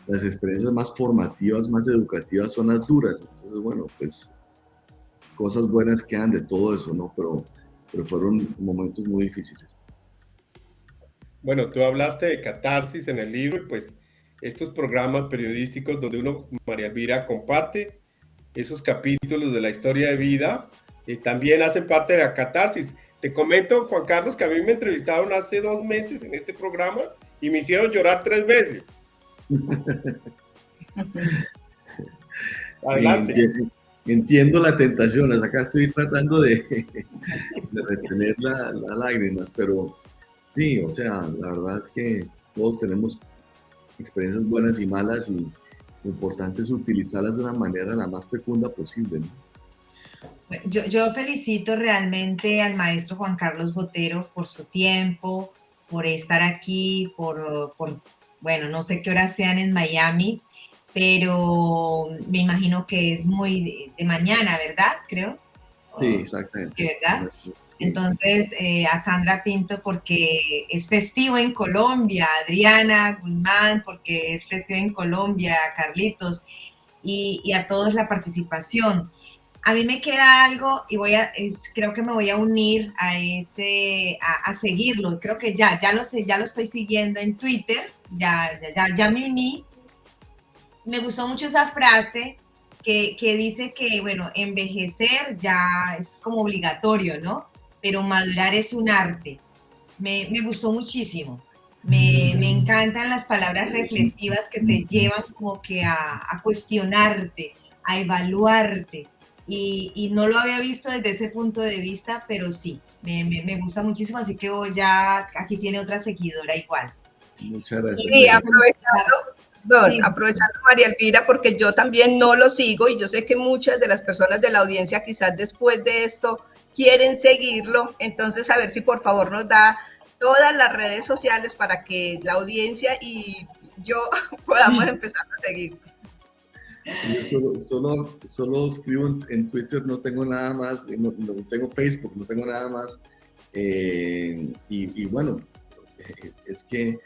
Speaker 6: las experiencias más formativas, más educativas son las duras. Entonces bueno, pues cosas buenas quedan de todo eso, ¿no? Pero fueron momentos muy difíciles.
Speaker 5: Bueno, tú hablaste de catarsis en el libro, y pues estos programas periodísticos donde María Elvira, comparte esos capítulos de la historia de vida, también hacen parte de la catarsis. Te comento, Juan Carlos, que a mí me entrevistaron hace 2 meses en este programa y me hicieron llorar 3 veces. Adelante.
Speaker 6: Sí, entiendo la tentación. Acá estoy tratando de retener las lágrimas, pero sí, o sea, la verdad es que todos tenemos experiencias buenas y malas, y lo importante es utilizarlas de una manera la más fecunda posible, ¿no?
Speaker 4: Yo felicito realmente al maestro Juan Carlos Botero por su tiempo, por estar aquí, bueno, no sé qué horas sean en Miami, pero me imagino que es muy de mañana, ¿verdad? Creo.
Speaker 6: Sí, exactamente.
Speaker 4: ¿Verdad? Entonces, a Sandra Pinto porque es festivo en Colombia, a Adriana Guzmán porque es festivo en Colombia, a Carlitos, y a todos la participación. A mí me queda algo, y creo que me voy a unir a seguirlo. Creo que ya lo estoy siguiendo en Twitter, ya me uní. Me gustó mucho esa frase que dice que, bueno, envejecer ya es como obligatorio, ¿no? Pero madurar es un arte. Me gustó muchísimo. Me encantan las palabras reflexivas que te llevan como que a cuestionarte, a evaluarte. Y no lo había visto desde ese punto de vista, pero sí, me gusta muchísimo, así que ya aquí tiene otra seguidora igual.
Speaker 6: Muchas gracias.
Speaker 7: Sí, aprovechando María Elvira, porque yo también no lo sigo y yo sé que muchas de las personas de la audiencia quizás después de esto quieren seguirlo, entonces a ver si por favor nos da todas las redes sociales para que la audiencia y yo podamos empezar a seguir.
Speaker 6: Yo solo escribo en Twitter, no tengo nada más, no tengo Facebook, no tengo nada más. Y bueno, es que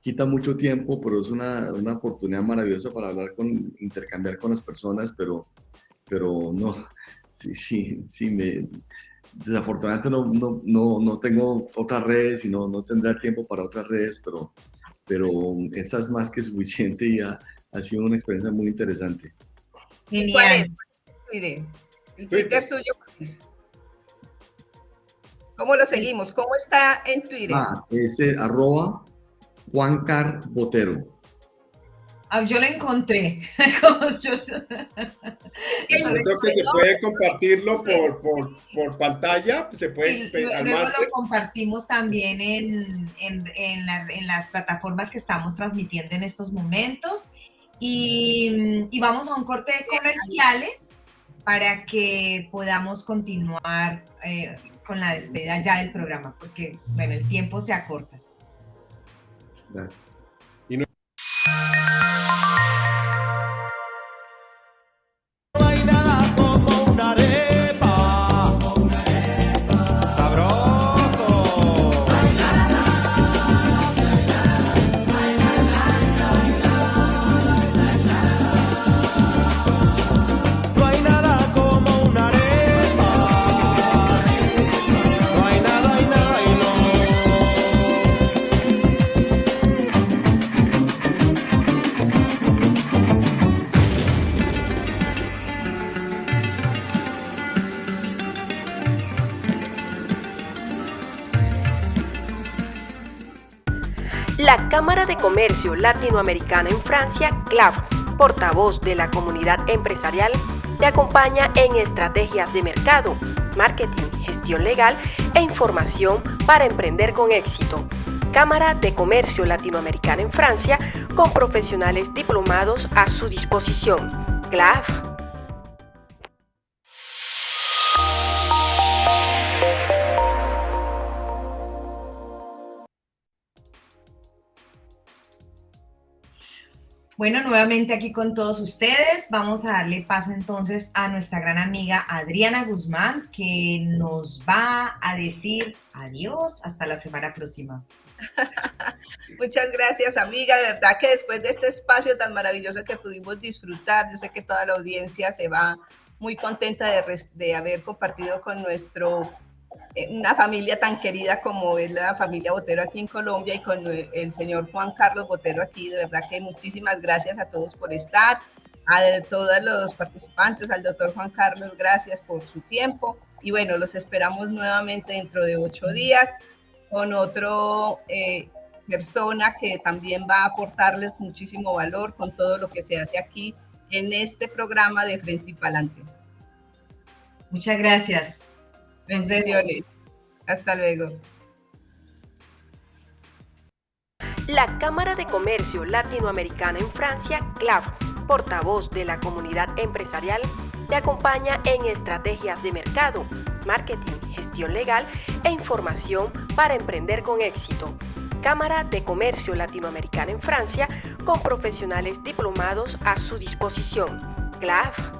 Speaker 6: quita mucho tiempo, pero es una oportunidad maravillosa para intercambiar con las personas, pero no, sí, desafortunadamente no tengo otras redes y no tendré tiempo para otras redes, pero esta es más que suficiente y ha sido una experiencia muy interesante.
Speaker 4: Genial.
Speaker 7: ¿Cuál es? El Twitter suyo, Luis. ¿Cómo lo seguimos? ¿Cómo está en Twitter?
Speaker 6: Es @JuanCarBotero.
Speaker 4: Yo lo encontré.
Speaker 5: Yo creo que se puede compartirlo por pantalla, se puede.
Speaker 4: Sí, luego lo compartimos también en las plataformas que estamos transmitiendo en estos momentos. Y vamos a un corte de comerciales para que podamos continuar con la despedida ya del programa, porque bueno, el tiempo se acorta.
Speaker 6: Gracias.
Speaker 9: No hay nada como una arepa, sabroso. No hay nada como una arepa, no hay nada y nada y no.
Speaker 1: La Cámara de Comercio Latinoamericana en Francia, CLAF, portavoz de la comunidad empresarial, te acompaña en estrategias de mercado, marketing, gestión legal e información para emprender con éxito. Cámara de Comercio Latinoamericana en Francia, con profesionales diplomados a su disposición. CLAF.
Speaker 4: Bueno, nuevamente aquí con todos ustedes. Vamos a darle paso entonces a nuestra gran amiga Adriana Guzmán, que nos va a decir adiós hasta la semana próxima.
Speaker 7: Muchas gracias, amiga. De verdad que después de este espacio tan maravilloso que pudimos disfrutar, yo sé que toda la audiencia se va muy contenta de haber compartido con una familia tan querida como es la familia Botero aquí en Colombia y con el señor Juan Carlos Botero aquí. De verdad que muchísimas gracias a todos por estar, a todos los participantes, al doctor Juan Carlos, gracias por su tiempo. Y bueno, los esperamos nuevamente dentro de 8 días con otro persona que también va a aportarles muchísimo valor con todo lo que se hace aquí en este programa de Frente y Pa'lante.
Speaker 4: Muchas gracias.
Speaker 7: Bendiciones. Hasta luego.
Speaker 1: La Cámara de Comercio Latinoamericana en Francia, CLAF, portavoz de la comunidad empresarial, te acompaña en estrategias de mercado, marketing, gestión legal e información para emprender con éxito. Cámara de Comercio Latinoamericana en Francia, con profesionales diplomados a su disposición. CLAF.